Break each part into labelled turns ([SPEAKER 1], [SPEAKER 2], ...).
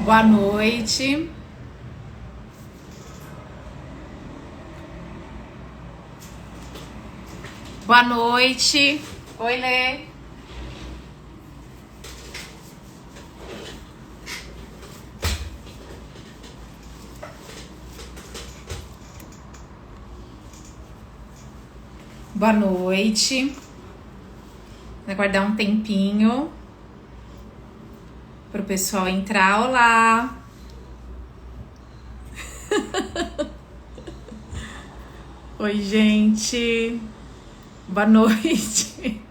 [SPEAKER 1] Boa noite. Boa noite. Oi, Lê. Boa noite. Vou aguardar um tempinho para o pessoal entrar. Olá. Oi, gente. Boa noite.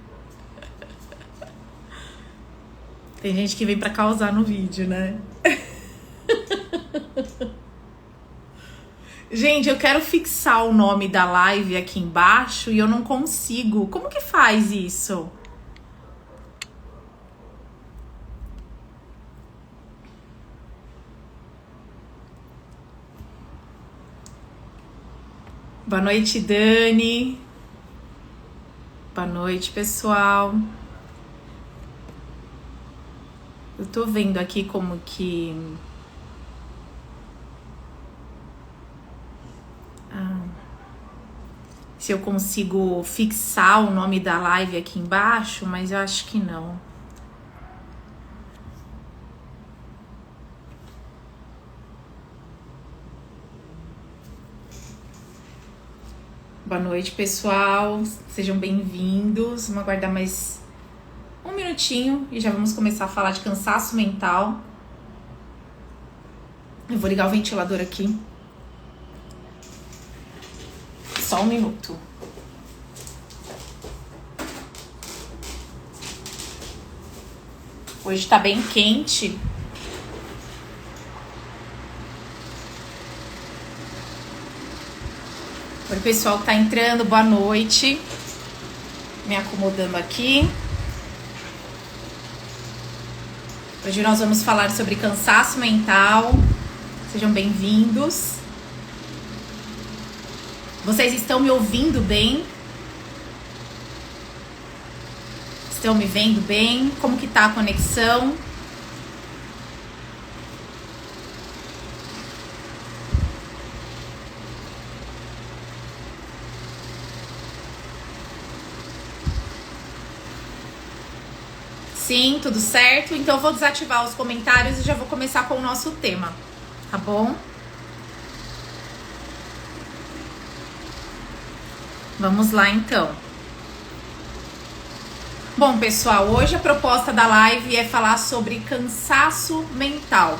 [SPEAKER 1] Tem gente que vem para causar no vídeo, né? Gente, eu quero fixar o nome da live aqui embaixo e eu não consigo. Como que faz isso? Boa noite, Dani. Boa noite, pessoal. Eu tô vendo aqui como que... se eu consigo fixar o nome da live aqui embaixo, mas eu acho que não. Boa noite, pessoal. Sejam bem-vindos. Vamos aguardar mais um minutinho e já vamos começar a falar de cansaço mental. Eu vou ligar o ventilador aqui. Só um minuto. Hoje tá bem quente. Oi, pessoal que tá entrando, boa noite. Me acomodando aqui. Hoje nós vamos falar sobre cansaço mental. Sejam bem-vindos. Vocês estão me ouvindo bem? Estão me vendo bem? Como que tá a conexão? Sim, tudo certo? Então eu vou desativar os comentários e já vou começar com o nosso tema, tá bom? Vamos lá, então. Bom, pessoal, hoje a proposta da live é falar sobre cansaço mental,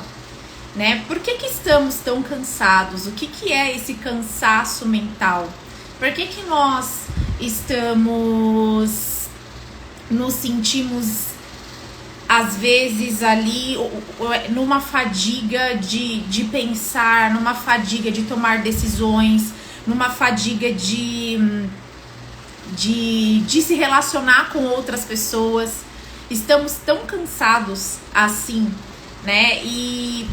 [SPEAKER 1] né? Por que estamos tão cansados? O que é esse cansaço mental? Por que nós nos sentimos, às vezes, ali numa fadiga de pensar, numa fadiga de tomar decisões, numa fadiga de se relacionar com outras pessoas? Estamos tão cansados assim, né? E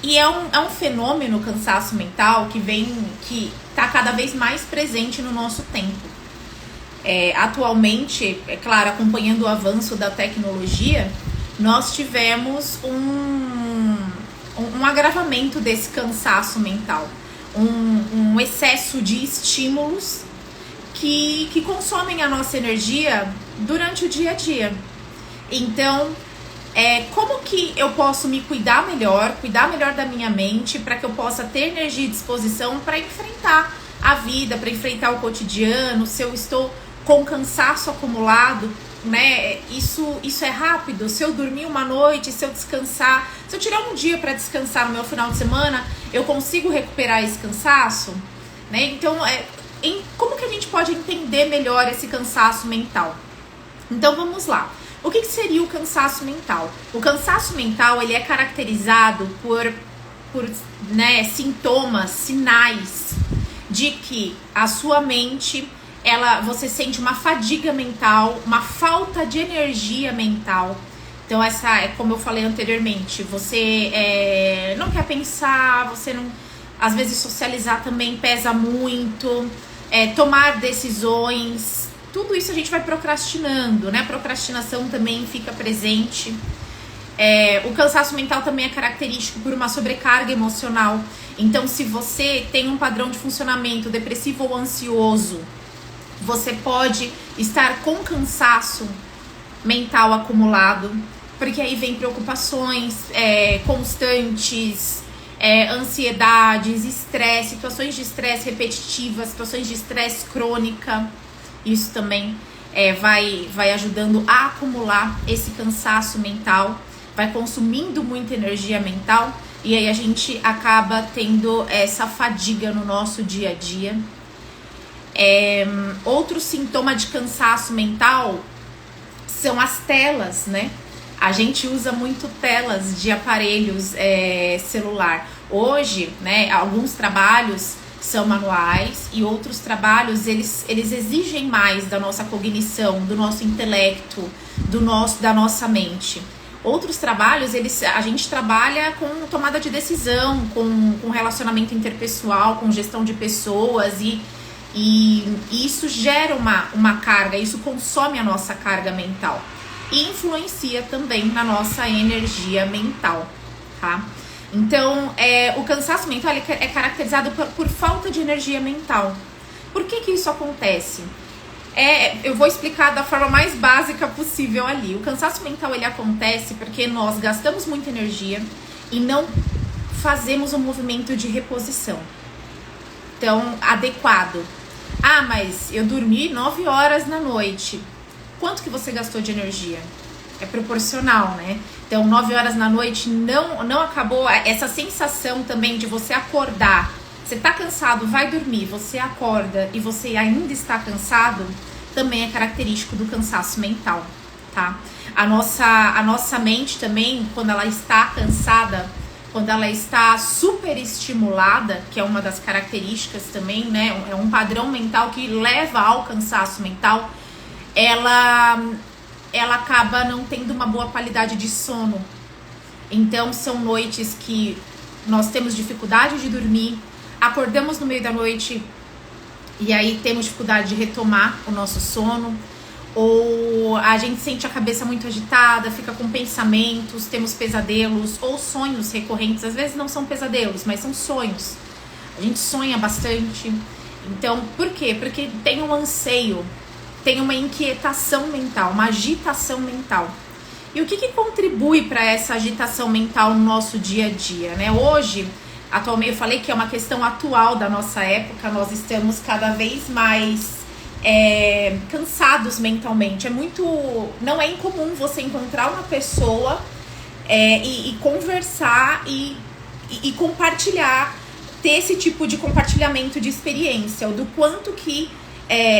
[SPEAKER 1] é um fenômeno, o cansaço mental, que tá cada vez mais presente no nosso tempo. Atualmente, é claro, acompanhando o avanço da tecnologia, nós tivemos um agravamento desse cansaço mental. Um excesso de estímulos que consomem a nossa energia durante o dia a dia. Então, como que eu posso me cuidar melhor da minha mente, para que eu possa ter energia e disposição para enfrentar a vida, para enfrentar o cotidiano? Se eu estou com cansaço acumulado, né? Isso é rápido. Se eu dormir uma noite, se eu descansar, se eu tirar um dia para descansar no meu final de semana, eu consigo recuperar esse cansaço, né? Então, como que a gente pode entender melhor esse cansaço mental? Então, vamos lá. O que seria o cansaço mental? O cansaço mental, ele é caracterizado por né, sintomas, sinais de que a sua mente, você sente uma fadiga mental, uma falta de energia mental. Então, essa é como eu falei anteriormente, você não quer pensar, você não... Às vezes socializar também pesa muito, tomar decisões, tudo isso a gente vai procrastinando, né? A procrastinação também fica presente. O cansaço mental também é característico por uma sobrecarga emocional. Então, se você tem um padrão de funcionamento depressivo ou ansioso, você pode estar com cansaço mental acumulado, porque aí vem preocupações constantes, ansiedades, estresse, situações de estresse repetitivas, situações de estresse crônica. Isso também vai ajudando a acumular esse cansaço mental, vai consumindo muita energia mental, e aí a gente acaba tendo essa fadiga no nosso dia a dia. Outro sintoma de cansaço mental são as telas, né? A gente usa muito telas de aparelhos celular. Hoje, né, alguns trabalhos são manuais e outros trabalhos eles exigem mais da nossa cognição, do nosso intelecto, da nossa mente. Outros trabalhos, a gente trabalha com tomada de decisão, com relacionamento interpessoal, com gestão de pessoas e isso gera uma carga, isso consome a nossa carga mental e influencia também na nossa energia mental, tá? Então, o cansaço mental é caracterizado por falta de energia mental. Por que isso acontece? Eu vou explicar da forma mais básica possível ali. O cansaço mental ele acontece porque nós gastamos muita energia e não fazemos um movimento de reposição adequado. Ah, mas eu dormi 9 horas na noite. Quanto que você gastou de energia? É proporcional, né? Então, 9 horas na noite não acabou. Essa sensação também de você acordar. Você tá cansado, vai dormir, você acorda e você ainda está cansado, também é característico do cansaço mental, tá? A nossa mente também, quando ela está cansada, quando ela está super estimulada, que é uma das características também, né? É um padrão mental que leva ao cansaço mental, ela acaba não tendo uma boa qualidade de sono. Então, são noites que nós temos dificuldade de dormir, acordamos no meio da noite e aí temos dificuldade de retomar o nosso sono, ou a gente sente a cabeça muito agitada, fica com pensamentos, temos pesadelos ou sonhos recorrentes. Às vezes não são pesadelos, mas são sonhos. A gente sonha bastante. Então, por quê? Porque tem um anseio, tem uma inquietação mental, uma agitação mental. E o que contribui para essa agitação mental no nosso dia a dia, né? Hoje, atualmente, eu falei que é uma questão atual da nossa época, nós estamos cada vez mais cansados mentalmente. Não é incomum você encontrar uma pessoa e conversar e compartilhar, ter esse tipo de compartilhamento de experiência, ou do quanto que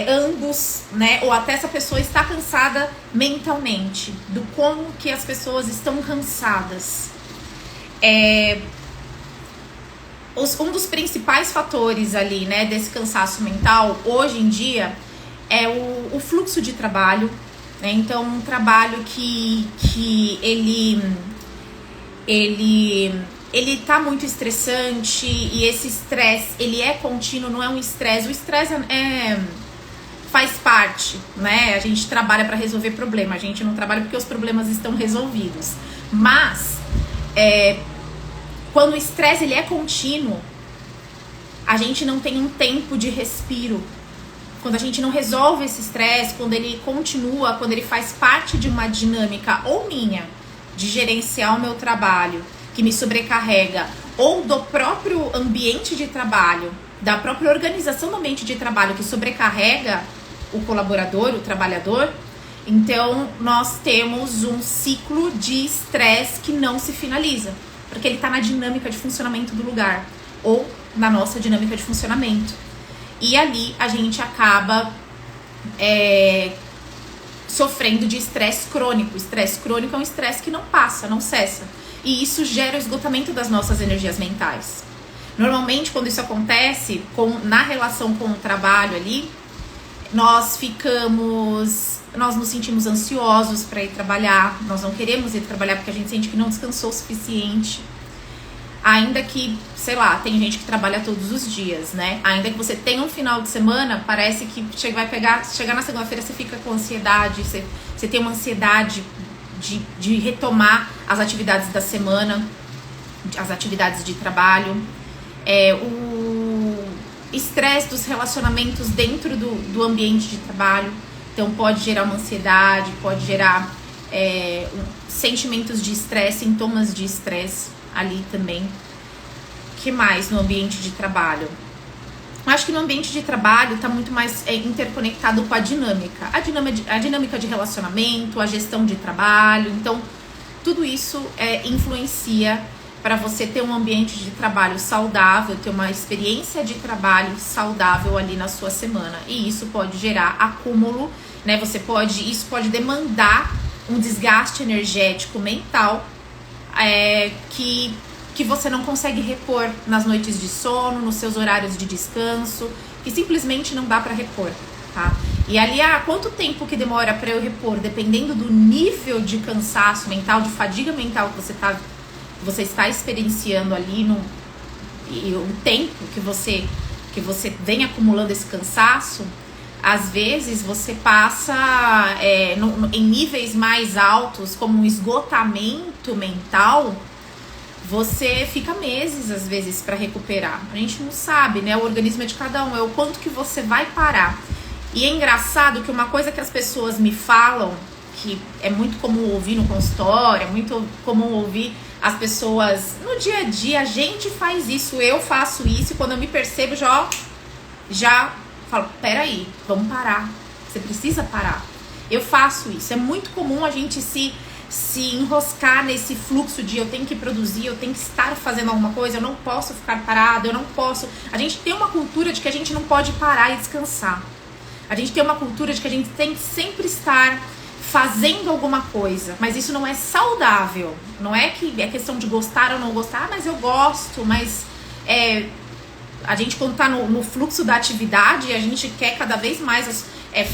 [SPEAKER 1] ambos, né, ou até essa pessoa está cansada mentalmente, do como que as pessoas estão cansadas. Um dos principais fatores ali, né, desse cansaço mental, hoje em dia, é o fluxo de trabalho, né? Então, um trabalho que ele tá muito estressante, e esse estresse, ele é contínuo, não é um estresse. O estresse faz parte, né? A gente trabalha para resolver problema, a gente não trabalha porque os problemas estão resolvidos. Mas, quando o estresse ele é contínuo, a gente não tem um tempo de respiro. Quando a gente não resolve esse estresse, quando ele continua, quando ele faz parte de uma dinâmica ou minha, de gerenciar o meu trabalho, que me sobrecarrega, ou do próprio ambiente de trabalho, da própria organização do ambiente de trabalho que sobrecarrega o colaborador, o trabalhador, então nós temos um ciclo de estresse que não se finaliza, porque ele está na dinâmica de funcionamento do lugar, ou na nossa dinâmica de funcionamento. E ali a gente acaba sofrendo de estresse crônico. Estresse crônico é um estresse que não passa, não cessa. E isso gera o esgotamento das nossas energias mentais. Normalmente, quando isso acontece, na relação com o trabalho ali, nós nos sentimos ansiosos para ir trabalhar, nós não queremos ir trabalhar porque a gente sente que não descansou o suficiente. Ainda que, sei lá, tem gente que trabalha todos os dias, né? Ainda que você tenha um final de semana, parece que chegar na segunda-feira você fica com ansiedade, você tem uma ansiedade de retomar as atividades da semana, as atividades de trabalho, o estresse dos relacionamentos dentro do ambiente de trabalho. Então pode gerar uma ansiedade, pode gerar sentimentos de estresse, sintomas de estresse ali também. O que mais no ambiente de trabalho? Acho que no ambiente de trabalho está muito mais interconectado com a dinâmica. A dinâmica de relacionamento, a gestão de trabalho. Então, tudo isso influencia para você ter um ambiente de trabalho saudável, ter uma experiência de trabalho saudável ali na sua semana. E isso pode gerar acúmulo, né? Isso pode demandar um desgaste energético mental que você não consegue repor nas noites de sono, nos seus horários de descanso, que simplesmente não dá para repor, tá? E ali, quanto tempo que demora para eu repor, dependendo do nível de cansaço mental, de fadiga mental que você está experienciando ali, e o tempo que você vem acumulando esse cansaço, às vezes você passa em níveis mais altos, como um esgotamento mental. Você fica meses, às vezes, para recuperar. A gente não sabe, né? O organismo é de cada um, é o quanto que você vai parar. E é engraçado que uma coisa que as pessoas me falam, que é muito comum ouvir no consultório, é muito comum ouvir as pessoas no dia a dia, a gente faz isso, eu faço isso, e quando eu me percebo, já falo, peraí, vamos parar. Você precisa parar. Eu faço isso. É muito comum a gente se enroscar nesse fluxo de eu tenho que produzir, eu tenho que estar fazendo alguma coisa, eu não posso ficar parado, eu não posso. A gente tem uma cultura de que a gente não pode parar e descansar. A gente tem uma cultura de que a gente tem que sempre estar fazendo alguma coisa, mas isso não é saudável. Não é que é questão de gostar ou não gostar, mas eu gosto, mas a gente quando tá no fluxo da atividade, a gente quer cada vez mais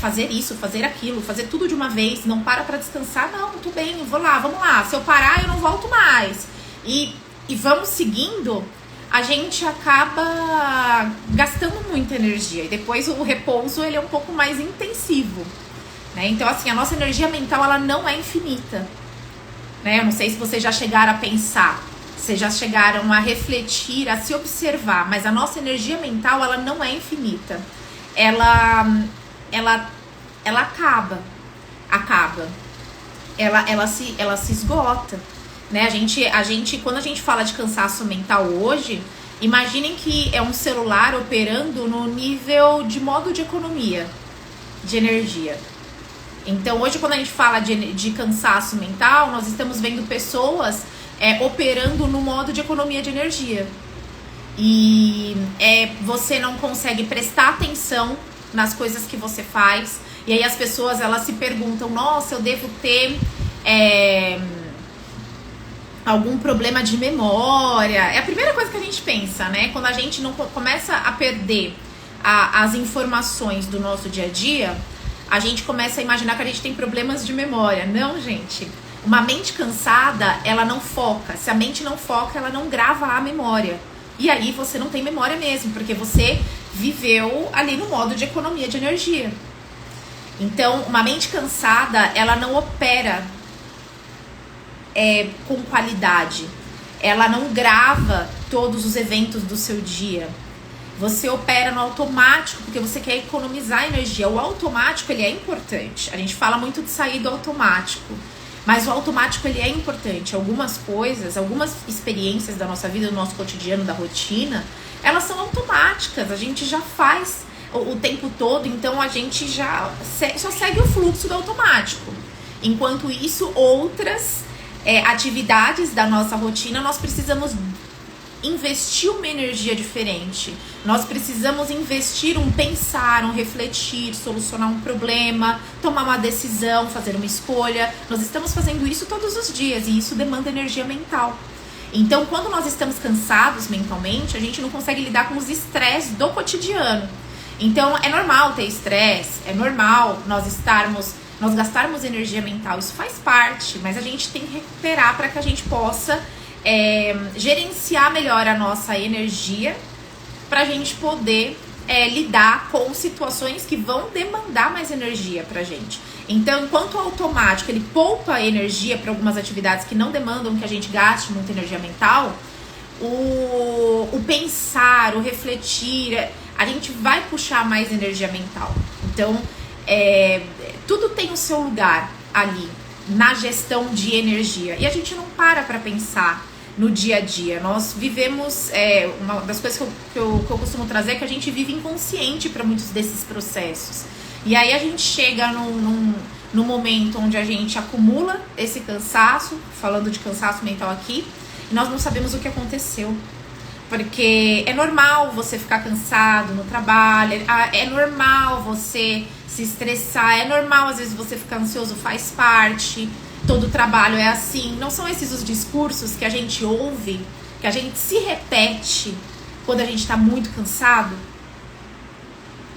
[SPEAKER 1] fazer isso, fazer aquilo, fazer tudo de uma vez, não para pra descansar, não, tudo bem, vamos lá, se eu parar eu não volto mais, e vamos seguindo, a gente acaba gastando muita energia, e depois o repouso ele é um pouco mais intensivo, né? Então assim, a nossa energia mental ela não é infinita, né? Eu não sei se vocês já chegaram a pensar, vocês já chegaram a refletir, a se observar, mas a nossa energia mental ela não é infinita, ela acaba, ela se esgota, né? A gente, quando a gente fala de cansaço mental hoje, imaginem que é um celular operando no nível de modo de economia de energia. Então hoje quando a gente fala de cansaço mental, nós estamos vendo pessoas operando no modo de economia de energia. E você não consegue prestar atenção nas coisas que você faz. E aí as pessoas elas se perguntam, nossa, eu devo ter algum problema de memória. É a primeira coisa que a gente pensa, né? Quando a gente não começa a perder as informações do nosso dia a dia, a gente começa a imaginar que a gente tem problemas de memória. Não, gente. Uma mente cansada, ela não foca. Se a mente não foca, ela não grava a memória. E aí você não tem memória mesmo, porque você viveu ali no modo de economia de energia. Então, uma mente cansada, ela não opera com qualidade. Ela não grava todos os eventos do seu dia. Você opera no automático, porque você quer economizar energia. O automático, ele é importante. A gente fala muito de sair do automático. Mas o automático, ele é importante. Algumas coisas, algumas experiências da nossa vida, do nosso cotidiano, da rotina, elas são automáticas. A gente já faz o tempo todo, então a gente só segue o fluxo do automático. Enquanto isso, outras atividades da nossa rotina, nós precisamos investir uma energia diferente. Nós precisamos investir um pensar, um refletir, solucionar um problema, tomar uma decisão, fazer uma escolha. Nós estamos fazendo isso todos os dias e isso demanda energia mental. Então, quando nós estamos cansados mentalmente, a gente não consegue lidar com os estresses do cotidiano. Então, é normal ter estresse, é normal nós gastarmos energia mental, isso faz parte, mas a gente tem que recuperar para que a gente possa gerenciar melhor a nossa energia, para a gente poder lidar com situações que vão demandar mais energia pra gente. Então, enquanto o automático ele poupa energia para algumas atividades que não demandam que a gente gaste muita energia mental, o pensar, o refletir, a gente vai puxar mais energia mental. Então, tudo tem o seu lugar ali na gestão de energia. E a gente não para pensar no dia a dia. Nós vivemos, uma das coisas que eu costumo trazer é que a gente vive inconsciente para muitos desses processos. E aí a gente chega num momento onde a gente acumula esse cansaço, falando de cansaço mental aqui, e nós não sabemos o que aconteceu. Porque é normal você ficar cansado no trabalho, é normal você se estressar, é normal às vezes você ficar ansioso, faz parte. Todo trabalho é assim. Não são esses os discursos que a gente ouve, que a gente se repete quando a gente está muito cansado?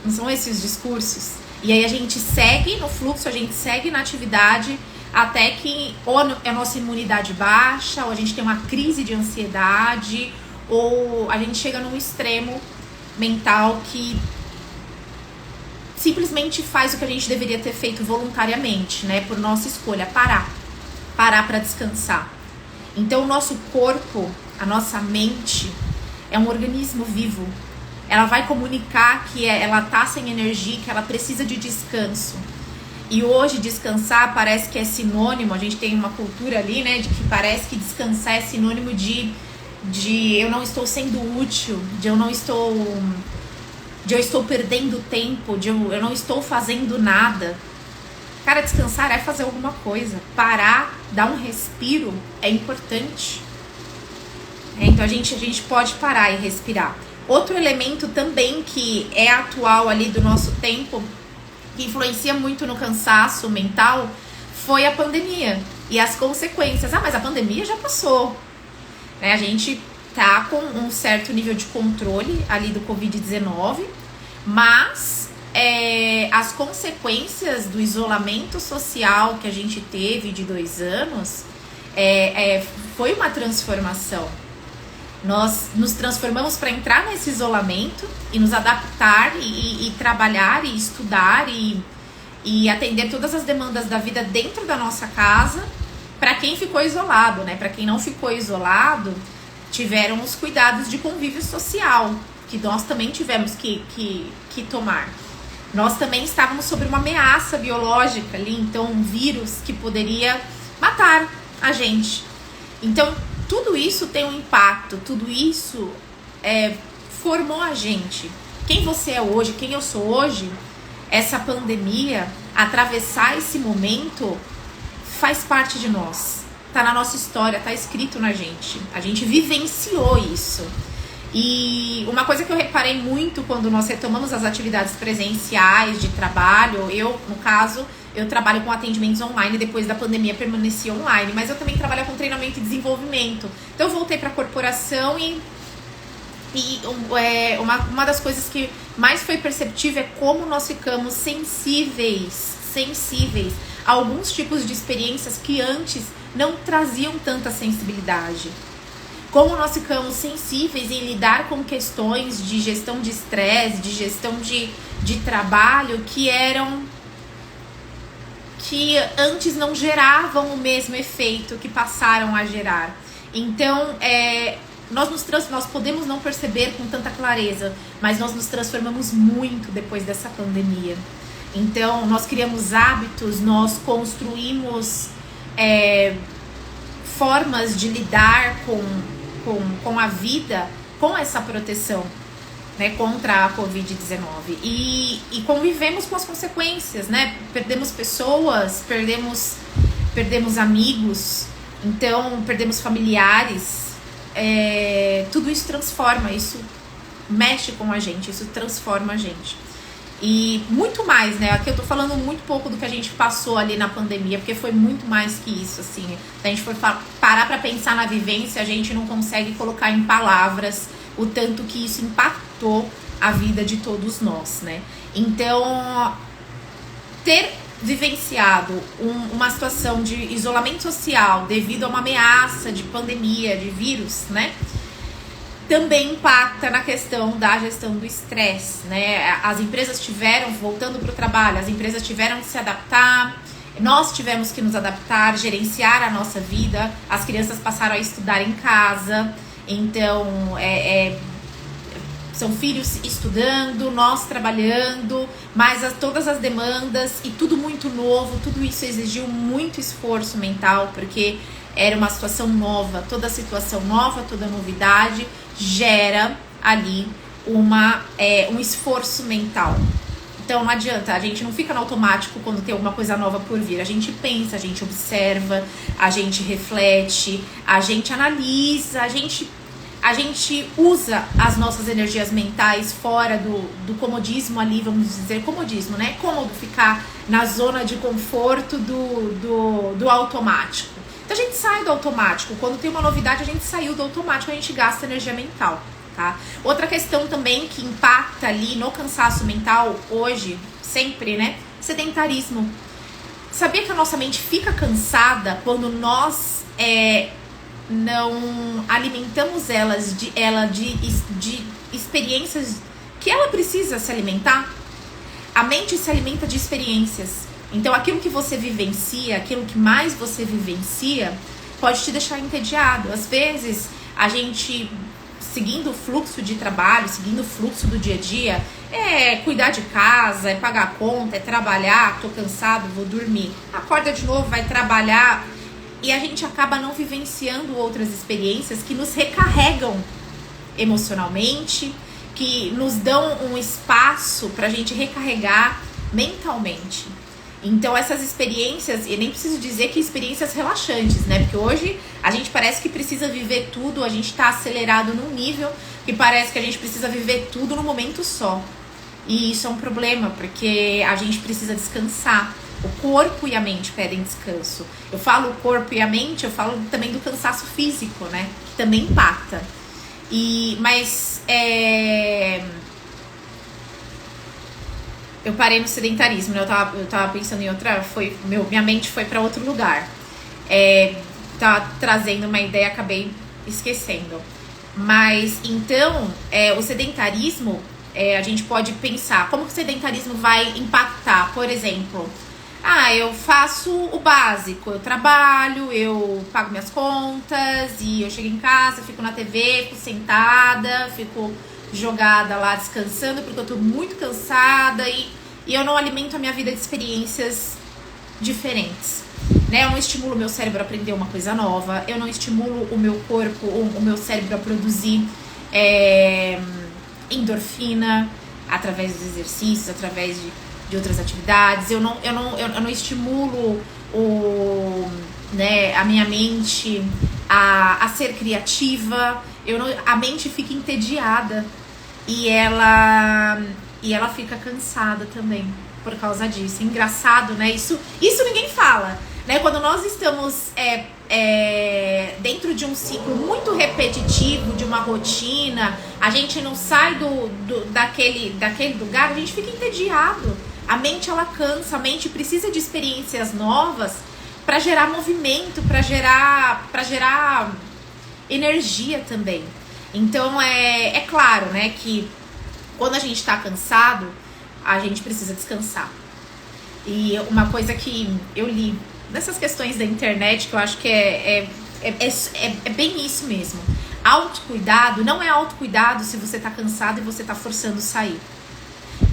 [SPEAKER 1] Não são esses os discursos? E aí a gente segue no fluxo, a gente segue na atividade até que ou a nossa imunidade baixa, ou a gente tem uma crise de ansiedade, ou a gente chega num extremo mental que simplesmente faz o que a gente deveria ter feito voluntariamente, né? Por nossa escolha, parar para descansar. Então o nosso corpo, a nossa mente é um organismo vivo. Ela vai comunicar que ela tá sem energia, que ela precisa de descanso. E hoje descansar parece que é sinônimo, a gente tem uma cultura ali, né, de que parece que descansar é sinônimo de eu não estou sendo útil, de eu estou perdendo tempo, de eu não estou fazendo nada. Cara, descansar é fazer alguma coisa. Parar, dar um respiro é importante. Então a gente pode parar e respirar. Outro elemento também que é atual ali do nosso tempo, que influencia muito no cansaço mental, foi a pandemia e as consequências. Mas a pandemia já passou. A gente tá com um certo nível de controle ali do Covid-19, mas as consequências do isolamento social que a gente teve de 2 anos foi uma transformação. Nós nos transformamos para entrar nesse isolamento e nos adaptar e trabalhar e estudar e atender todas as demandas da vida dentro da nossa casa. Para quem ficou isolado, né? Para quem não ficou isolado, tiveram os cuidados de convívio social, que nós também tivemos que tomar. Nós também estávamos sob uma ameaça biológica ali, então um vírus que poderia matar a gente. Então, tudo isso tem um impacto, tudo isso formou a gente. Quem você é hoje, quem eu sou hoje, essa pandemia, atravessar esse momento, faz parte de nós. Tá na nossa história, tá escrito na gente. A gente vivenciou isso. E uma coisa que eu reparei muito quando nós retomamos as atividades presenciais de trabalho, no caso, eu trabalho com atendimentos online, depois da pandemia permaneci online, mas eu também trabalho com treinamento e desenvolvimento. Então eu voltei para a corporação e uma das coisas que mais foi perceptível é como nós ficamos sensíveis a alguns tipos de experiências que antes não traziam tanta sensibilidade. Como nós ficamos sensíveis em lidar com questões de gestão de estresse, de gestão de trabalho que antes não geravam o mesmo efeito que passaram a gerar. Então, nós podemos não perceber com tanta clareza, mas nós nos transformamos muito depois dessa pandemia. Então, nós criamos hábitos, nós construímos formas de lidar com a vida, com essa proteção, né, contra a Covid-19 e convivemos com as consequências, né? Perdemos pessoas, perdemos amigos, então perdemos familiares. Tudo isso transforma, isso mexe com a gente, isso transforma a gente. E muito mais, né? Aqui eu tô falando muito pouco do que a gente passou ali na pandemia, porque foi muito mais que isso, assim. Se a gente for parar pra pensar na vivência, a gente não consegue colocar em palavras o tanto que isso impactou a vida de todos nós, né? Então, ter vivenciado uma situação de isolamento social devido a uma ameaça de pandemia, de vírus, né? também impacta na questão da gestão do estresse, né? As empresas tiveram, voltando para o trabalho, as empresas tiveram que se adaptar, nós tivemos que nos adaptar, gerenciar a nossa vida, as crianças passaram a estudar em casa, então são filhos estudando, nós trabalhando, mas todas as demandas e tudo muito novo, tudo isso exigiu muito esforço mental, porque era uma situação nova, toda situação nova, toda novidade gera ali um esforço mental. Então não adianta, a gente não fica no automático quando tem alguma coisa nova por vir. A gente pensa, a gente observa, a gente reflete, a gente analisa, a gente usa as nossas energias mentais fora do comodismo ali, vamos dizer, comodismo, né? Cômodo ficar na zona de conforto do automático. Então a gente sai do automático. Quando tem uma novidade, a gente saiu do automático, a gente gasta energia mental, tá? Outra questão também que impacta ali no cansaço mental hoje, sempre, né? Sedentarismo. Sabia que a nossa mente fica cansada quando nós não alimentamos ela de experiências que ela precisa se alimentar? A mente se alimenta de experiências. Então aquilo que você vivencia, aquilo que mais você vivencia, pode te deixar entediado. Às vezes a gente, seguindo o fluxo de trabalho, seguindo o fluxo do dia a dia, cuidar de casa, pagar a conta, trabalhar, tô cansado, vou dormir. Acorda de novo, vai trabalhar. E a gente acaba não vivenciando outras experiências que nos recarregam emocionalmente, que nos dão um espaço pra gente recarregar mentalmente. Então essas experiências, e nem preciso dizer que experiências relaxantes, né? Porque hoje a gente parece que precisa viver tudo, a gente tá acelerado num nível que parece que a gente precisa viver tudo no momento só. E isso é um problema, porque a gente precisa descansar. O corpo e a mente pedem descanso. Eu falo o corpo e a mente, eu falo também do cansaço físico, né? Que também impacta. Mas eu parei no sedentarismo, né? Eu tava pensando em outra... Minha mente foi para outro lugar. Tava trazendo uma ideia, acabei esquecendo. Mas, então, o sedentarismo, a gente pode pensar como que o sedentarismo vai impactar. Por exemplo, eu faço o básico, eu trabalho, eu pago minhas contas e eu chego em casa, fico na TV, fico sentada, fico jogada lá descansando porque eu tô muito cansada e eu não alimento a minha vida de experiências diferentes, né? Eu não estimulo o meu cérebro a aprender uma coisa nova, eu não estimulo o meu corpo, o meu cérebro a produzir endorfina através dos exercícios, através de outras atividades. Eu não estimulo a minha mente a ser criativa. A mente fica entediada e ela fica cansada também por causa disso. É engraçado, né? Isso ninguém fala, né? Quando nós estamos dentro de um ciclo muito repetitivo, de uma rotina, a gente não sai daquele lugar, a gente fica entediado. A mente, ela cansa, a mente precisa de experiências novas para gerar movimento, para gerar energia também. Então é claro, né, que quando a gente está cansado, a gente precisa descansar. E uma coisa que eu li nessas questões da internet, que eu acho que é bem isso mesmo. Autocuidado não é autocuidado se você tá cansado e você tá forçando sair.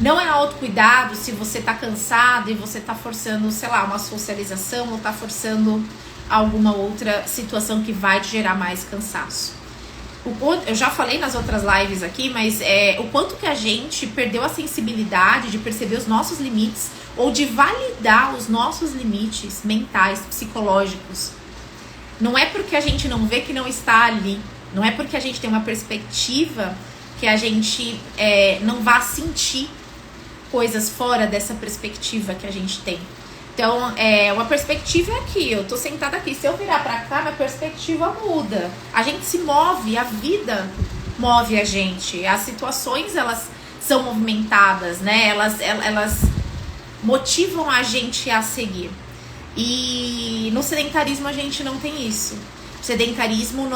[SPEAKER 1] Não é autocuidado se você tá cansado e você tá forçando, sei lá, uma socialização ou tá forçando alguma outra situação que vai te gerar mais cansaço. Eu já falei nas outras lives aqui, mas o quanto que a gente perdeu a sensibilidade de perceber os nossos limites ou de validar os nossos limites mentais, psicológicos. Não é porque a gente não vê que não está ali. Não é porque a gente tem uma perspectiva que a gente não vá sentir coisas fora dessa perspectiva que a gente tem. Então, uma perspectiva é aqui, eu tô sentada aqui. Se eu virar pra cá, minha perspectiva muda. A gente se move, a vida move a gente. As situações, elas são movimentadas, né? Elas motivam a gente a seguir. E no sedentarismo a gente não tem isso. Sedentarismo,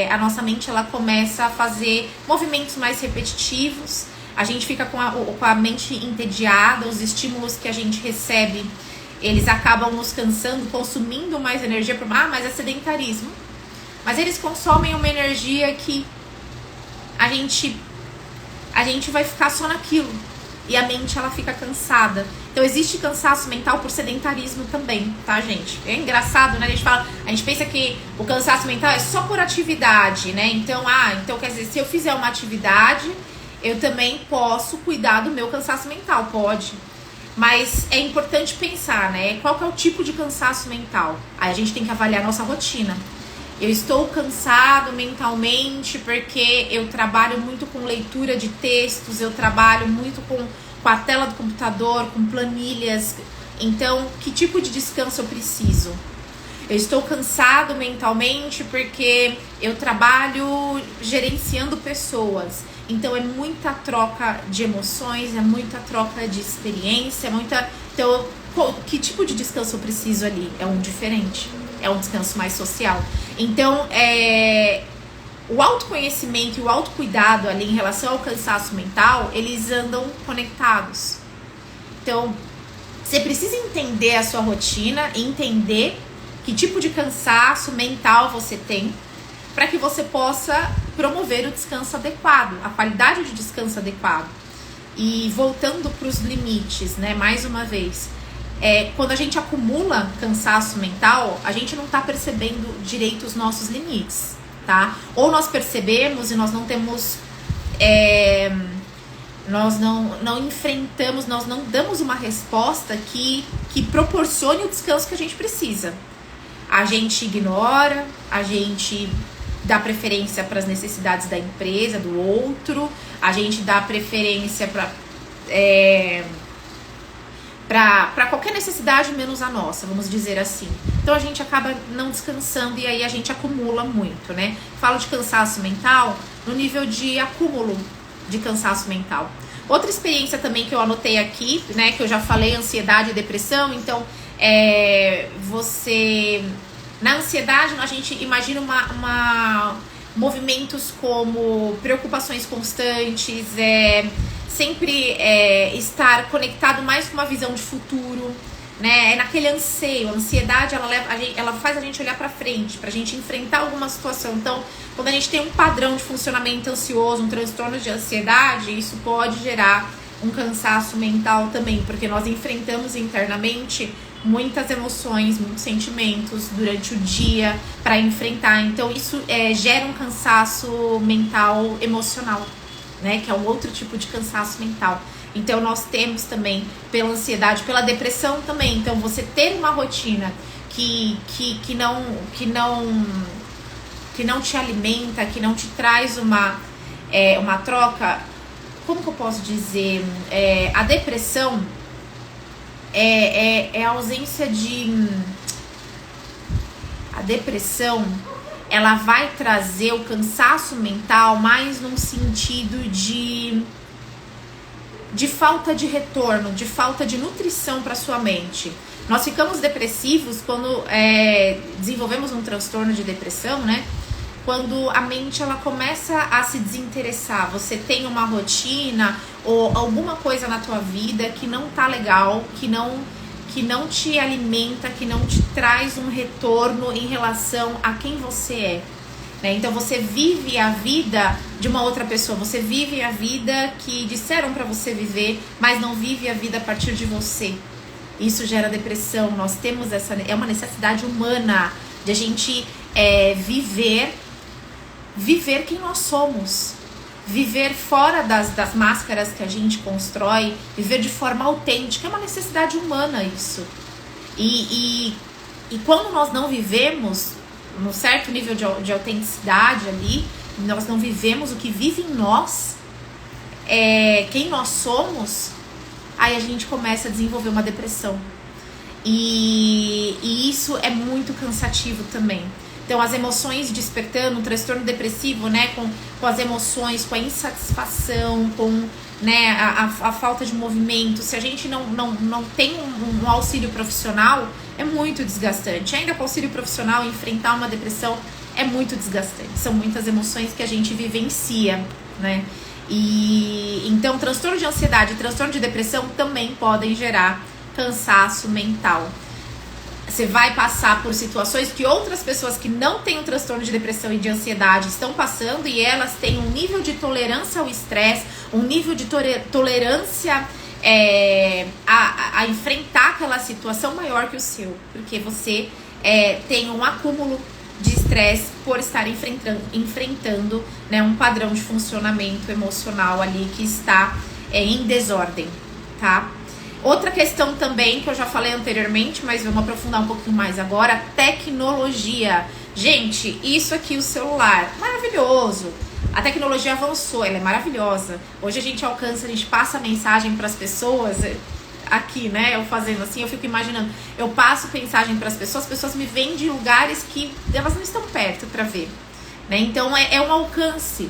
[SPEAKER 1] a nossa mente ela começa a fazer movimentos mais repetitivos, a gente fica com a mente entediada, os estímulos que a gente recebe, eles acabam nos cansando, consumindo mais energia. Mas é sedentarismo. Mas eles consomem uma energia que a gente vai ficar só naquilo. E a mente, ela fica cansada. Então, existe cansaço mental por sedentarismo também, tá, gente? É engraçado, né? A gente pensa que o cansaço mental é só por atividade, né? Então, quer dizer, se eu fizer uma atividade, eu também posso cuidar do meu cansaço mental, pode. Mas é importante pensar, né? Qual que é o tipo de cansaço mental? Aí a gente tem que avaliar a nossa rotina. Eu estou cansado mentalmente porque eu trabalho muito com leitura de textos, eu trabalho muito com a tela do computador, com planilhas. Então, que tipo de descanso eu preciso? Eu estou cansado mentalmente porque eu trabalho gerenciando pessoas. Então, é muita troca de emoções, é muita troca de experiência, Então, que tipo de descanso eu preciso ali? É um diferente. É um descanso mais social. Então, o autoconhecimento e o autocuidado ali em relação ao cansaço mental, eles andam conectados. Então, você precisa entender a sua rotina, entender que tipo de cansaço mental você tem, para que você possa promover o descanso adequado, a qualidade de descanso adequado. E voltando para os limites, né, mais uma vez, quando a gente acumula cansaço mental, a gente não está percebendo direito os nossos limites, tá? Ou nós percebemos e nós não temos, nós não enfrentamos, nós não damos uma resposta que proporcione o descanso que a gente precisa. A gente ignora, a gente dá preferência para as necessidades da empresa, do outro, a gente dá preferência para qualquer necessidade menos a nossa, vamos dizer assim. Então a gente acaba não descansando e aí a gente acumula muito, né? Falo de cansaço mental no nível de acúmulo de cansaço mental. Outra experiência também que eu anotei aqui, né, que eu já falei, ansiedade e depressão. Então, na ansiedade, a gente imagina movimentos como preocupações constantes, sempre estar conectado mais com uma visão de futuro, né? É naquele anseio. A ansiedade, ela faz a gente olhar para frente, pra gente enfrentar alguma situação. Então, quando a gente tem um padrão de funcionamento ansioso, um transtorno de ansiedade, isso pode gerar um cansaço mental também, porque nós enfrentamos internamente muitas emoções, muitos sentimentos durante o dia para enfrentar. Então, isso gera um cansaço mental emocional, né? Que é um outro tipo de cansaço mental. Então, nós temos também pela ansiedade, pela depressão também. Então, você ter uma rotina que não te alimenta, que não te traz uma troca. Como que eu posso dizer? A depressão é a ausência de... A depressão, ela vai trazer o cansaço mental mais num sentido de falta de retorno, de falta de nutrição para sua mente. Nós ficamos depressivos quando desenvolvemos um transtorno de depressão, né? Quando a mente ela começa a se desinteressar, você tem uma rotina ou alguma coisa na tua vida que não tá legal, que não te alimenta, que não te traz um retorno em relação a quem você é, né? Então você vive a vida de uma outra pessoa, você vive a vida que disseram pra você viver, mas não vive a vida a partir de você. Isso gera depressão. Nós temos é uma necessidade humana de a gente viver quem nós somos, viver fora das máscaras que a gente constrói, viver de forma autêntica. É uma necessidade humana isso. E quando nós não vivemos num certo nível de autenticidade ali, nós não vivemos o que vive em nós, quem nós somos, aí a gente começa a desenvolver uma depressão. E isso é muito cansativo também. Então, as emoções despertando, um transtorno depressivo, né, com as emoções, com a insatisfação, com, né, a falta de movimento. Se a gente não tem um auxílio profissional, É muito desgastante. Ainda com auxílio profissional, enfrentar uma depressão é muito desgastante. São muitas emoções que a gente vivencia, né? E então, transtorno de ansiedade e transtorno de depressão também podem gerar cansaço mental. Você vai passar por situações que outras pessoas que não têm um transtorno de depressão e de ansiedade estão passando, e elas têm um nível de tolerância ao estresse, um nível de tolerância a enfrentar aquela situação maior que o seu, porque você tem um acúmulo de estresse por estar enfrentando, né, um padrão de funcionamento emocional ali que está em desordem, tá? Outra questão também, que eu já falei anteriormente, mas vamos aprofundar um pouquinho mais agora, tecnologia. Gente, isso aqui, o celular, maravilhoso. A tecnologia avançou, ela é maravilhosa. Hoje a gente alcança, a gente passa mensagem para as pessoas, aqui, né, eu fazendo assim, eu fico imaginando, eu passo mensagem para as pessoas me veem de lugares que elas não estão perto para ver, né? Então é um alcance.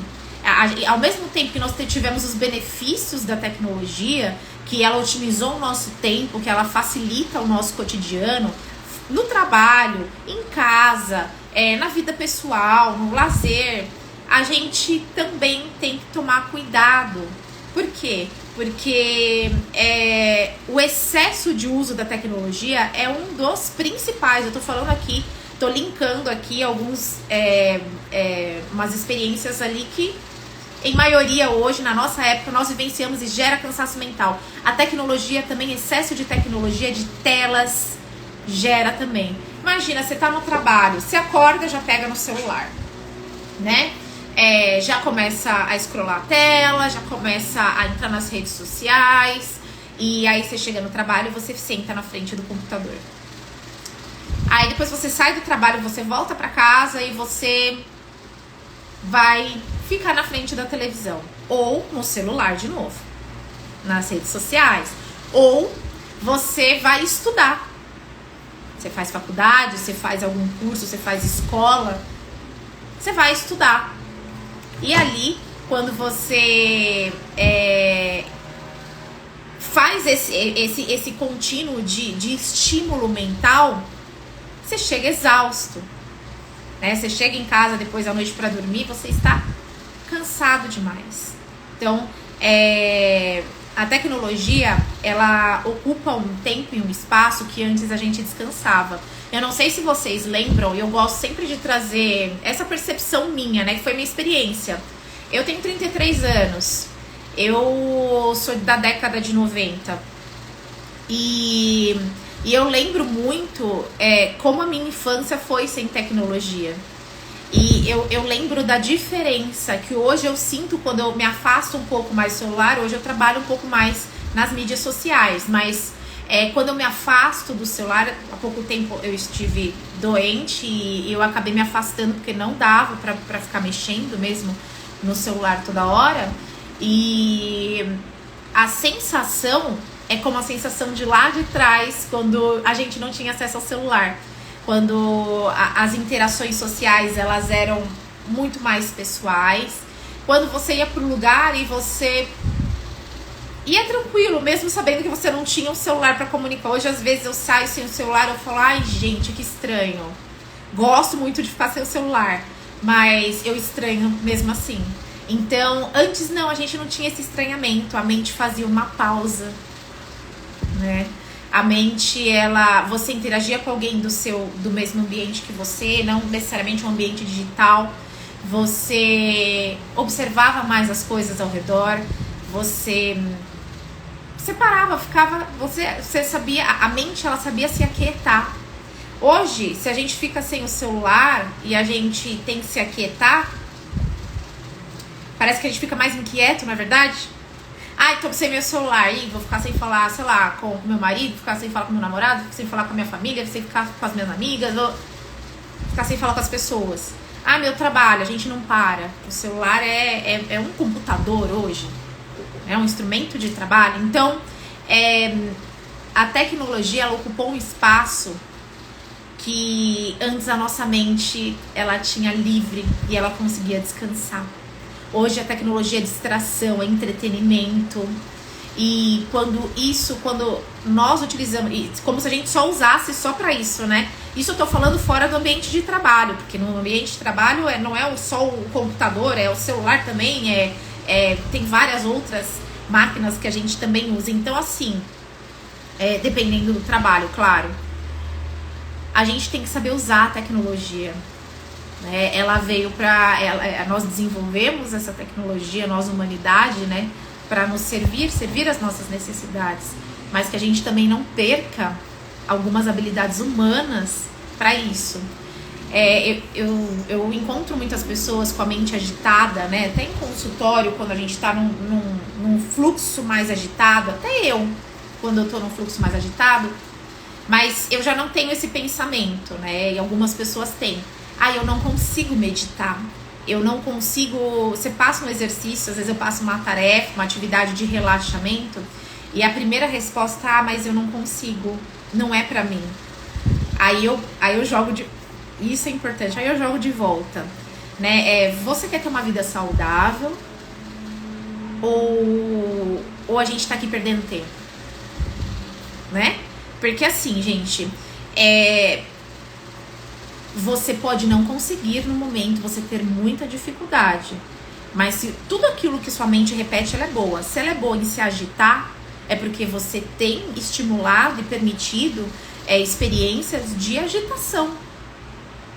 [SPEAKER 1] Ao mesmo tempo que nós tivemos os benefícios da tecnologia, que ela otimizou o nosso tempo, que ela facilita o nosso cotidiano, no trabalho, em casa, na vida pessoal, no lazer, a gente também tem que tomar cuidado. Por quê? Porque o excesso de uso da tecnologia é um dos principais. Eu tô falando aqui, tô linkando aqui umas experiências ali que, em maioria hoje, na nossa época, nós vivenciamos e gera cansaço mental. A tecnologia também, excesso de tecnologia, de telas, gera também. Imagina, você tá no trabalho, você acorda, já pega no celular, né? Já começa a scrollar a tela, já começa a entrar nas redes sociais, e aí você chega no trabalho e você senta na frente do computador. Aí depois você sai do trabalho, você volta pra casa e você vai ficar na frente da televisão, ou no celular de novo, nas redes sociais, ou você vai estudar. Você faz faculdade, você faz algum curso, você faz escola, você vai estudar. E ali, quando você faz esse contínuo de estímulo mental, você chega exausto, né? Você chega em casa depois da noite para dormir, você está cansado demais. Então, a tecnologia, ela ocupa um tempo e um espaço que antes a gente descansava. Eu não sei se vocês lembram, e eu gosto sempre de trazer essa percepção minha, né, que foi minha experiência. Eu tenho 33 anos, eu sou da década de 90, e eu lembro muito como a minha infância foi sem tecnologia. E eu lembro da diferença que hoje eu sinto quando eu me afasto um pouco mais do celular. Hoje eu trabalho um pouco mais nas mídias sociais, mas quando eu me afasto do celular, há pouco tempo eu estive doente e eu acabei me afastando porque não dava pra ficar mexendo mesmo no celular toda hora. E a sensação é como a sensação de lá de trás, quando a gente não tinha acesso ao celular. Quando as interações sociais, elas eram muito mais pessoais. Quando você ia pro lugar e você ia tranquilo, mesmo sabendo que você não tinha um celular para comunicar. Hoje, às vezes, eu saio sem o celular e eu falo, ai, gente, que estranho. Gosto muito de ficar sem o celular, mas eu estranho mesmo assim. Então, antes não, a gente não tinha esse estranhamento. A mente fazia uma pausa, né? A mente, você interagia com alguém do mesmo ambiente que você, não necessariamente um ambiente digital. Você observava mais as coisas ao redor. Você parava, ficava, você sabia, a mente, ela sabia se aquietar. Hoje, se a gente fica sem o celular e a gente tem que se aquietar, parece que a gente fica mais inquieto, não é verdade? Ai, tô sem meu celular, e vou ficar sem falar, sei lá, com o meu marido, ficar sem falar com o meu namorado, sem falar com a minha família, sem ficar com as minhas amigas, vou ficar sem falar com as pessoas. Ah, meu trabalho, a gente não para. O celular é um computador hoje, é um instrumento de trabalho. Então, a tecnologia, ela ocupou um espaço que antes a nossa mente, ela tinha livre e ela conseguia descansar. Hoje a tecnologia é distração, é entretenimento, E quando nós utilizamos, como se a gente só usasse só para isso, né? Isso eu tô falando fora do ambiente de trabalho, porque no ambiente de trabalho não é só o computador, é o celular também, tem várias outras máquinas que a gente também usa. Então, assim, dependendo do trabalho, claro, a gente tem que saber usar a tecnologia. Né? Ela veio nós desenvolvemos essa tecnologia, nós humanidade, né? Para nos servir as nossas necessidades, mas que a gente também não perca algumas habilidades humanas para isso. Eu encontro muitas pessoas com a mente agitada, né? Até em consultório, quando a gente está num fluxo mais agitado, até eu, quando eu tô num fluxo mais agitado, mas eu já não tenho esse pensamento, né? E algumas pessoas têm. Eu não consigo meditar. Eu não consigo... Você passa um exercício, às vezes eu passo uma tarefa, uma atividade de relaxamento, e a primeira resposta, mas eu não consigo, não é pra mim. Aí eu jogo de... Isso é importante, aí eu jogo de volta. Né? Você quer ter uma vida saudável? Ou a gente tá aqui perdendo tempo? Né? Porque assim, gente... Você pode não conseguir no momento, você ter muita dificuldade. Mas se tudo aquilo que sua mente repete, ela é boa. Se ela é boa em se agitar, é porque você tem estimulado e permitido experiências de agitação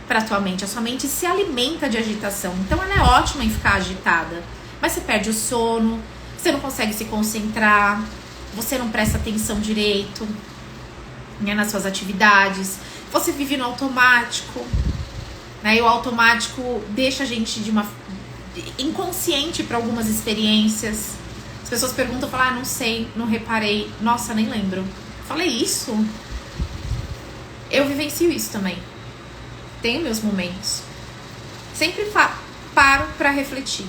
[SPEAKER 1] para tua mente. A sua mente se alimenta de agitação. Então ela é ótima em ficar agitada. Mas você perde o sono, você não consegue se concentrar, você não presta atenção direito, né, nas suas atividades. Você vive no automático, né? E o automático deixa a gente inconsciente para algumas experiências. As pessoas perguntam, falam, não sei, não reparei, nossa, nem lembro. Falei isso? Eu vivencio isso também. Tenho meus momentos. Sempre paro para refletir.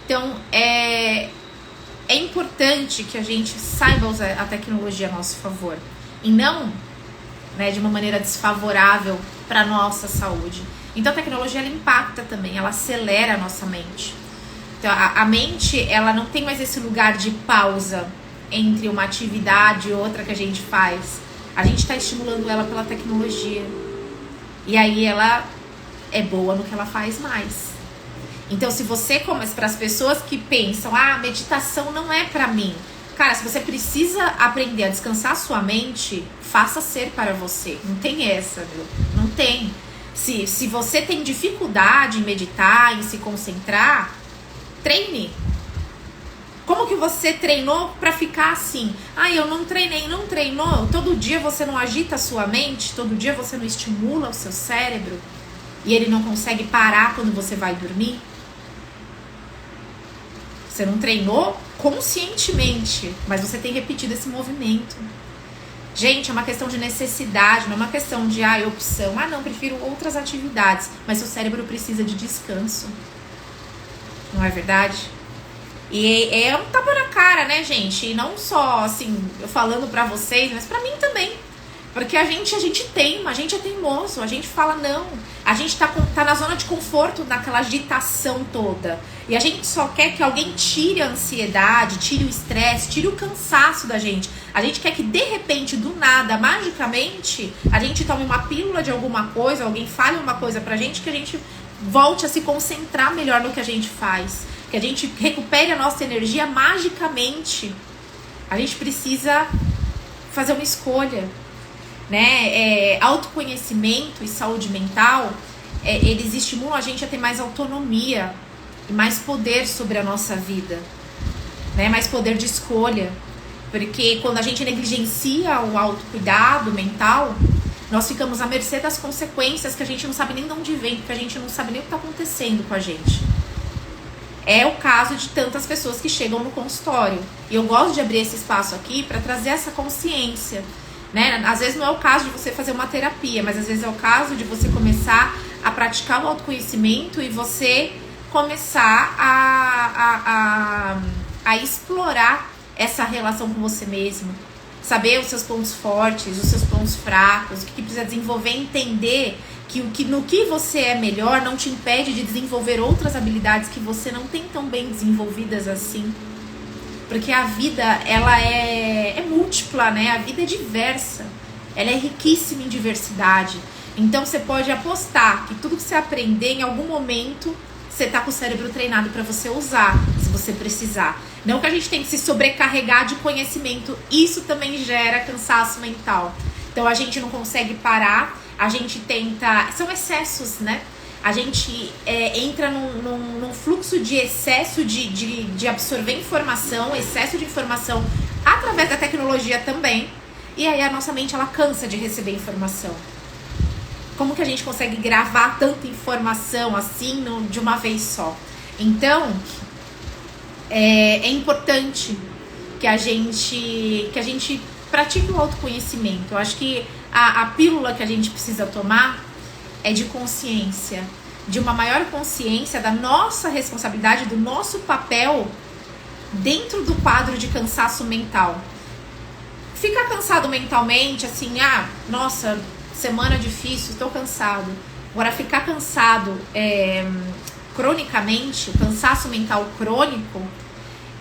[SPEAKER 1] Então, é importante que a gente saiba usar a tecnologia a nosso favor. E não... Né, de uma maneira desfavorável para a nossa saúde. Então a tecnologia ela impacta também, ela acelera a nossa mente. Então a mente ela não tem mais esse lugar de pausa entre uma atividade e outra que a gente faz. A gente está estimulando ela pela tecnologia. E aí ela é boa no que ela faz mais. Então se você começa, para as pessoas que pensam, meditação não é para mim. Cara, se você precisa aprender a descansar a sua mente, faça ser para você. Não tem essa, viu? Não tem. Se você tem dificuldade em meditar, em se concentrar, treine. Como que você treinou para ficar assim? Eu não treinei, não treinou. Todo dia você não agita a sua mente, todo dia você não estimula o seu cérebro e ele não consegue parar quando você vai dormir? Você não treinou conscientemente, mas você tem repetido esse movimento. Gente, é uma questão de necessidade, não é uma questão de opção. Não, prefiro outras atividades. Mas seu cérebro precisa de descanso. Não é verdade? E é um tapa na cara, né, gente? E não só, assim, eu falando pra vocês, mas pra mim também. Porque a gente teima, a gente é teimoso, a gente fala não. A gente tá na zona de conforto, naquela agitação toda. E a gente só quer que alguém tire a ansiedade, tire o estresse, tire o cansaço da gente. A gente quer que de repente, do nada, magicamente, a gente tome uma pílula de alguma coisa, alguém fale uma coisa pra gente, que a gente volte a se concentrar melhor no que a gente faz. Que a gente recupere a nossa energia magicamente. A gente precisa fazer uma escolha. Né? Autoconhecimento e saúde mental, eles estimulam a gente a ter mais autonomia e mais poder sobre a nossa vida, né? Mais poder de escolha, porque quando a gente negligencia o autocuidado mental, nós ficamos à mercê das consequências que a gente não sabe nem de onde vem, porque a gente não sabe nem o que está acontecendo com a gente. É o caso de tantas pessoas que chegam no consultório, e eu gosto de abrir esse espaço aqui para trazer essa consciência. Né? Às vezes não é o caso de você fazer uma terapia, mas às vezes é o caso de você começar a praticar o autoconhecimento e você começar a explorar essa relação com você mesmo, saber os seus pontos fortes, os seus pontos fracos, o que precisa desenvolver, entender que no que você é melhor não te impede de desenvolver outras habilidades que você não tem tão bem desenvolvidas assim. Porque a vida, ela é múltipla, né? A vida é diversa. Ela é riquíssima em diversidade. Então você pode apostar que tudo que você aprender, em algum momento, você tá com o cérebro treinado para você usar, se você precisar. Não que a gente tem que se sobrecarregar de conhecimento. Isso também gera cansaço mental. Então a gente não consegue parar, a gente tenta... São excessos, né? A gente entra num fluxo de excesso de absorver informação, excesso de informação através da tecnologia também. E aí a nossa mente, ela cansa de receber informação. Como que a gente consegue gravar tanta informação assim de uma vez só? Então, é importante que a gente pratique o autoconhecimento. Eu acho que a pílula que a gente precisa tomar é de consciência, de uma maior consciência da nossa responsabilidade, do nosso papel dentro do quadro de cansaço mental. Ficar cansado mentalmente, assim, nossa, semana difícil, estou cansado. Agora, ficar cansado cronicamente, o cansaço mental crônico,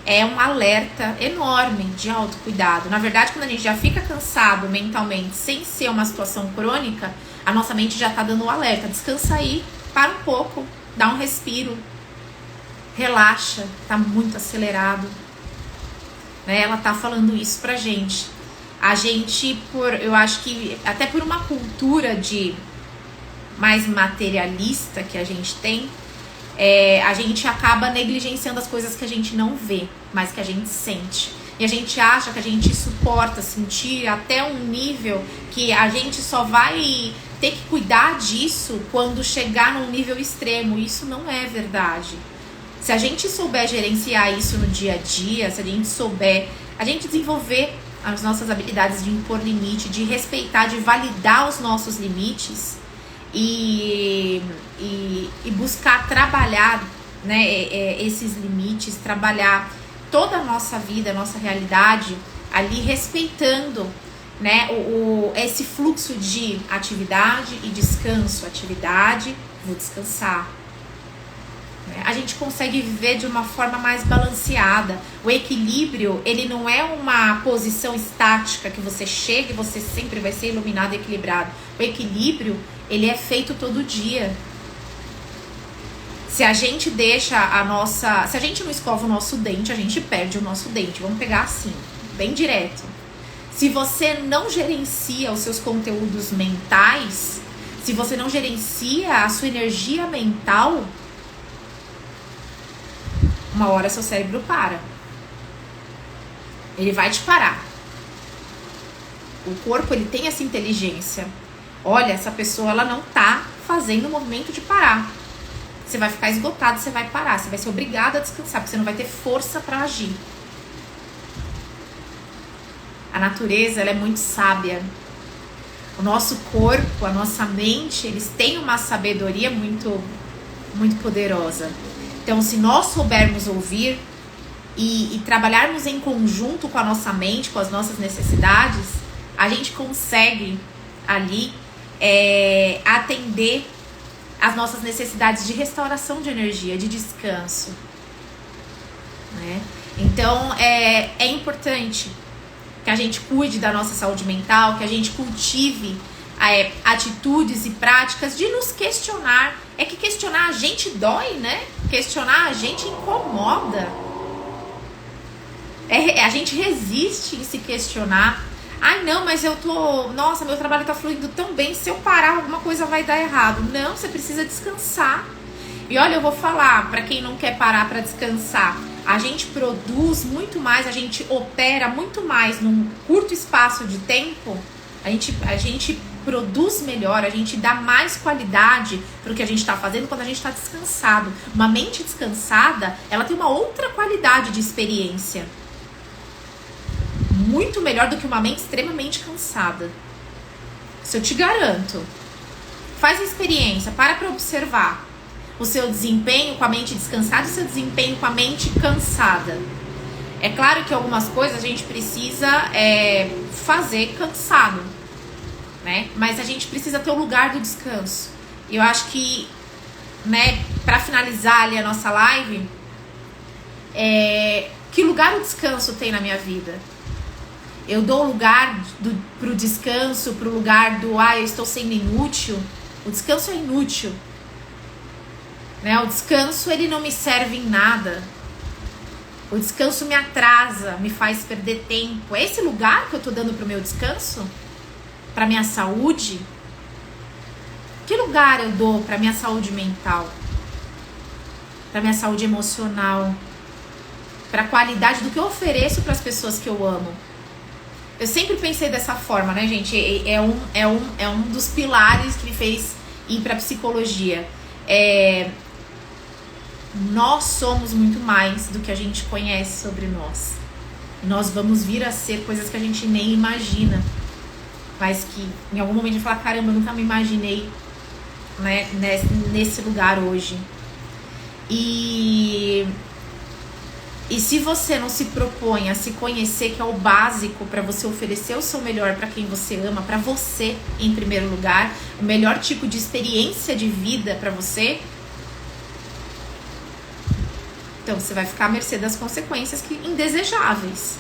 [SPEAKER 1] é um alerta enorme de autocuidado. Na verdade, quando a gente já fica cansado mentalmente, sem ser uma situação crônica, a nossa mente já tá dando um alerta. Descansa aí, para um pouco, dá um respiro, relaxa, tá muito acelerado. Né? Ela tá falando isso pra gente. A gente, eu acho que até por uma cultura de mais materialista que a gente tem, a gente acaba negligenciando as coisas que a gente não vê, mas que a gente sente. E a gente acha que a gente suporta sentir até um nível que a gente só vai ter que cuidar disso quando chegar num nível extremo. Isso não é verdade. Se a gente souber gerenciar isso no dia a dia, se a gente souber, a gente desenvolver as nossas habilidades de impor limite, de respeitar, de validar os nossos limites e buscar trabalhar, né, esses limites, trabalhar toda a nossa vida, a nossa realidade ali respeitando, né, esse fluxo de atividade e descanso. Atividade, vou descansar. A gente consegue viver de uma forma mais balanceada. O equilíbrio, ele não é uma posição estática que você chega e você sempre vai ser iluminado e equilibrado. O equilíbrio, ele é feito todo dia. Se a gente deixa se a gente não escova o nosso dente, a gente perde o nosso dente. Vamos pegar assim, bem direto. Se você não gerencia os seus conteúdos mentais, se você não gerencia a sua energia mental, uma hora seu cérebro para. Ele vai te parar. O corpo, ele tem essa inteligência. Olha, essa pessoa, ela não tá fazendo o movimento de parar. Você vai ficar esgotado, você vai parar. Você vai ser obrigado a descansar, porque você não vai ter força para agir. A natureza, ela é muito sábia. O nosso corpo, a nossa mente, eles têm uma sabedoria muito, muito poderosa. Então, se nós soubermos ouvir e trabalharmos em conjunto com a nossa mente, com as nossas necessidades, a gente consegue ali atender as nossas necessidades de restauração de energia, de descanso. Né? Então, é importante que a gente cuide da nossa saúde mental, que a gente cultive atitudes e práticas de nos questionar. É que questionar a gente dói, né? Questionar a gente incomoda. A gente resiste em se questionar. Ai, não, mas nossa, meu trabalho tá fluindo tão bem, se eu parar, alguma coisa vai dar errado. Não, você precisa descansar. E olha, eu vou falar, pra quem não quer parar pra descansar, a gente produz muito mais, a gente opera muito mais num curto espaço de tempo, a gente produz melhor, a gente dá mais qualidade pro que a gente tá fazendo quando a gente tá descansado. Uma mente descansada, ela tem uma outra qualidade de experiência. Muito melhor do que uma mente extremamente cansada. Isso eu te garanto. Faz a experiência, para pra observar o seu desempenho com a mente descansada e o seu desempenho com a mente cansada. É claro que algumas coisas a gente precisa fazer cansado, né? Mas a gente precisa ter o lugar do descanso. E eu acho que, né, para finalizar ali a nossa live, Que lugar o descanso tem na minha vida? Eu dou lugar pro descanso, pro lugar do eu estou sendo inútil. O descanso é inútil, né? O descanso, ele não me serve em nada. O descanso me atrasa, me faz perder tempo. É esse lugar que eu tô dando pro meu descanso? Pra minha saúde? Que lugar eu dou pra minha saúde mental? Pra minha saúde emocional? Pra qualidade do que eu ofereço pras pessoas que eu amo? Eu sempre pensei dessa forma, né, gente? É um dos pilares que me fez ir pra psicologia. Nós somos muito mais do que a gente conhece sobre nós. Nós vamos vir a ser coisas que a gente nem imagina. Mas que em algum momento a gente fala, caramba, eu nunca me imaginei, né, nesse lugar hoje. E se você não se propõe a se conhecer, que é o básico para você oferecer o seu melhor para quem você ama, para você em primeiro lugar, o melhor tipo de experiência de vida para você, então você vai ficar à mercê das consequências indesejáveis.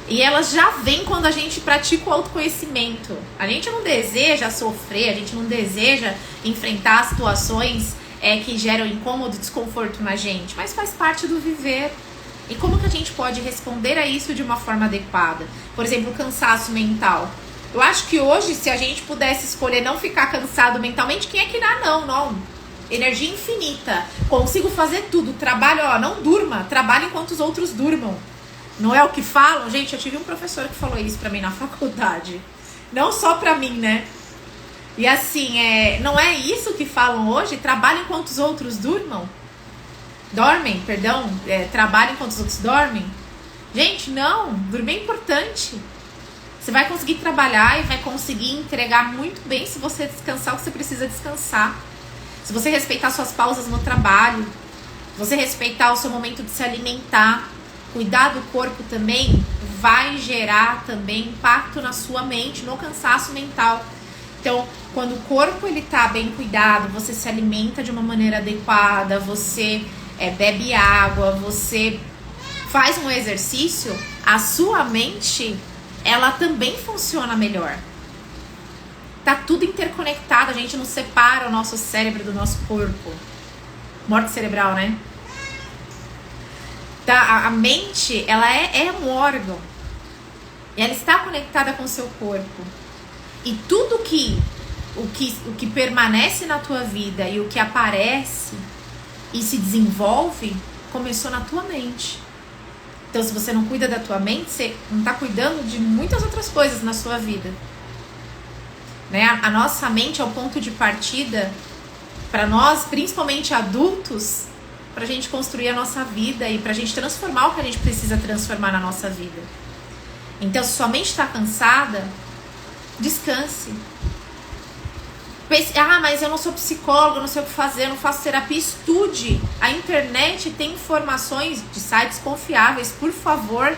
[SPEAKER 1] E elas já vêm quando a gente pratica o autoconhecimento. A gente não deseja sofrer, a gente não deseja enfrentar situações que geram incômodo e desconforto na gente, mas faz parte do viver. E como que a gente pode responder a isso de uma forma adequada? Por exemplo, o cansaço mental. Eu acho que hoje, se a gente pudesse escolher não ficar cansado mentalmente, quem é que dá? Não. Energia infinita. Consigo fazer tudo. Trabalho, não durma. Trabalho enquanto os outros durmam. Não é o que falam? Gente, eu tive um professor que falou isso pra mim na faculdade. Não só pra mim, né? E assim, não é isso que falam hoje? Trabalho enquanto os outros dormem, trabalho enquanto os outros dormem. Gente, não, dormir é importante. Você vai conseguir trabalhar e vai conseguir entregar muito bem se você descansar o que você precisa descansar. Se você respeitar suas pausas no trabalho, se você respeitar o seu momento de se alimentar, cuidar do corpo também, vai gerar também impacto na sua mente, no cansaço mental. Então, quando o corpo ele tá bem cuidado, você se alimenta de uma maneira adequada, você bebe água, você faz um exercício, a sua mente, ela também funciona melhor. Tá tudo interconectado, a gente não separa o nosso cérebro do nosso corpo. Morte cerebral, né? Tá, a mente, ela é um órgão. E ela está conectada com o seu corpo. E tudo o que permanece na tua vida e o que aparece e se desenvolve, começou na tua mente. Então, se você não cuida da tua mente, você não está cuidando de muitas outras coisas na sua vida. Né? A nossa mente é o ponto de partida para nós, principalmente adultos, para a gente construir a nossa vida e para a gente transformar o que a gente precisa transformar na nossa vida. Então, se sua mente está cansada, descanse. Mas eu não sou psicóloga, não sei o que fazer, eu não faço terapia. Estude. A internet tem informações de sites confiáveis, por favor,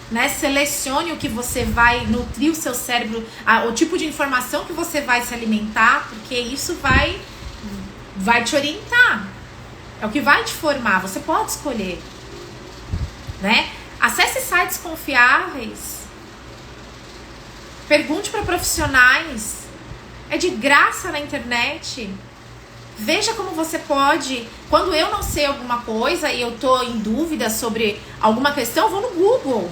[SPEAKER 1] né? Selecione o que você vai nutrir o seu cérebro, o tipo de informação que você vai se alimentar, porque isso vai te orientar. É o que vai te formar, você pode escolher, né? Acesse sites confiáveis. Pergunte para profissionais. É de graça na internet. Veja como você pode. Quando eu não sei alguma coisa e eu tô em dúvida sobre alguma questão, eu vou no Google.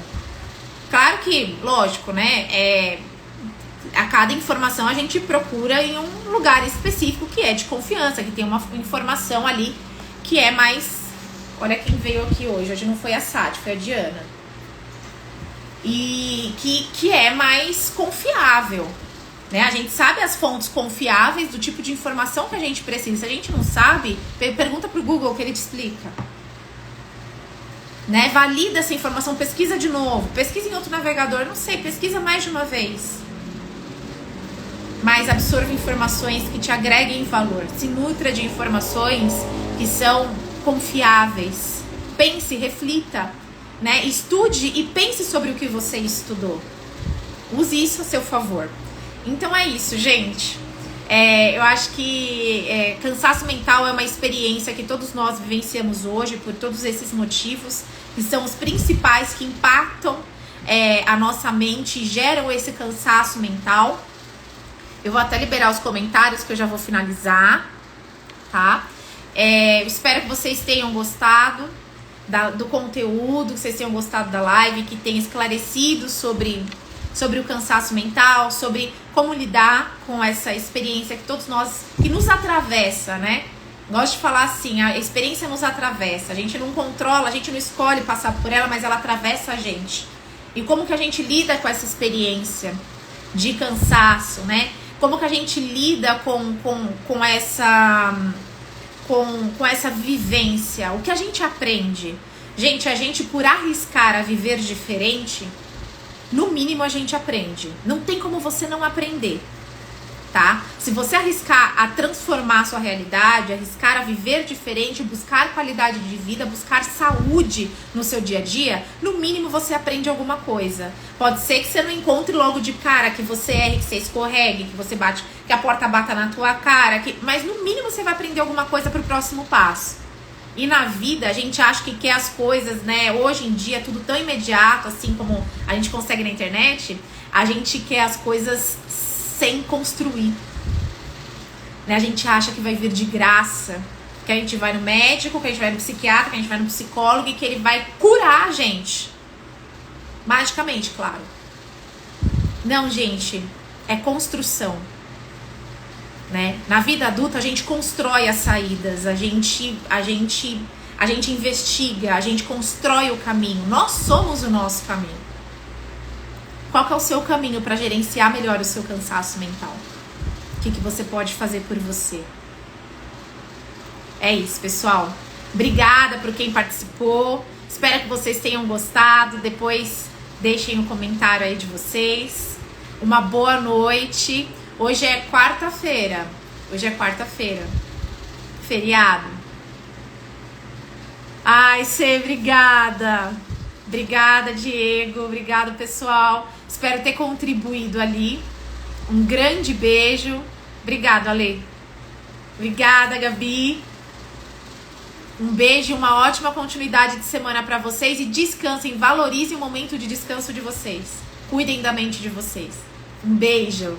[SPEAKER 1] Claro que, lógico, né? A cada informação a gente procura em um lugar específico que é de confiança, que tem uma informação ali que é mais... Olha quem veio aqui hoje. Hoje não foi a Sati, foi a Diana. E que é mais confiável. Né? A gente sabe as fontes confiáveis do tipo de informação que a gente precisa. Se a gente não sabe, pergunta pro Google que ele te explica. Né? Valida essa informação, pesquisa de novo. Pesquisa em outro navegador, não sei, pesquisa mais de uma vez. Mas absorva informações que te agreguem valor. Se nutra de informações que são confiáveis. Pense, reflita, né? Estude e pense sobre o que você estudou. Use isso a seu favor. Então é isso, gente. Eu acho que cansaço mental é uma experiência que todos nós vivenciamos hoje por todos esses motivos, que são os principais que impactam a nossa mente e geram esse cansaço mental. Eu vou até liberar os comentários que eu já vou finalizar, tá? Espero que vocês tenham gostado do conteúdo, que vocês tenham gostado da live, que tenha esclarecido sobre o cansaço mental, sobre como lidar com essa experiência que todos nós, que nos atravessa, né? Gosto de falar assim, a experiência nos atravessa, a gente não controla, a gente não escolhe passar por ela, mas ela atravessa a gente. E como que a gente lida com essa experiência de cansaço, né? Como que a gente lida com essa vivência? O que a gente aprende? Gente, a gente por arriscar a viver diferente, no mínimo a gente aprende. Não tem como você não aprender, tá? Se você arriscar a transformar a sua realidade, arriscar a viver diferente, buscar qualidade de vida, buscar saúde no seu dia a dia, no mínimo você aprende alguma coisa. Pode ser que você não encontre logo de cara, que você erre, que você escorregue, que você bate, que a porta bata na tua cara, mas no mínimo você vai aprender alguma coisa pro próximo passo. E na vida, a gente acha que quer as coisas, né? Hoje em dia, tudo tão imediato, assim como a gente consegue na internet, a gente quer as coisas sem construir. Né? A gente acha que vai vir de graça, que a gente vai no médico, que a gente vai no psiquiatra, que a gente vai no psicólogo e que ele vai curar a gente. Magicamente, claro. Não, gente, é construção. Né? Na vida adulta a gente constrói as saídas, a gente investiga, a gente constrói o caminho. Nós somos o nosso caminho. Qual que é o seu caminho para gerenciar melhor o seu cansaço mental? O que você pode fazer por você? É isso, pessoal. Obrigada por quem participou. Espero que vocês tenham gostado. Depois deixem um comentário aí de vocês. Uma boa noite. Hoje é quarta-feira. Feriado. Ai, Cê, obrigada. Obrigada, Diego. Obrigada, pessoal. Espero ter contribuído ali. Um grande beijo. Obrigada, Ale. Obrigada, Gabi. Um beijo e uma ótima continuidade de semana para vocês. E descansem, valorizem o momento de descanso de vocês. Cuidem da mente de vocês. Um beijo.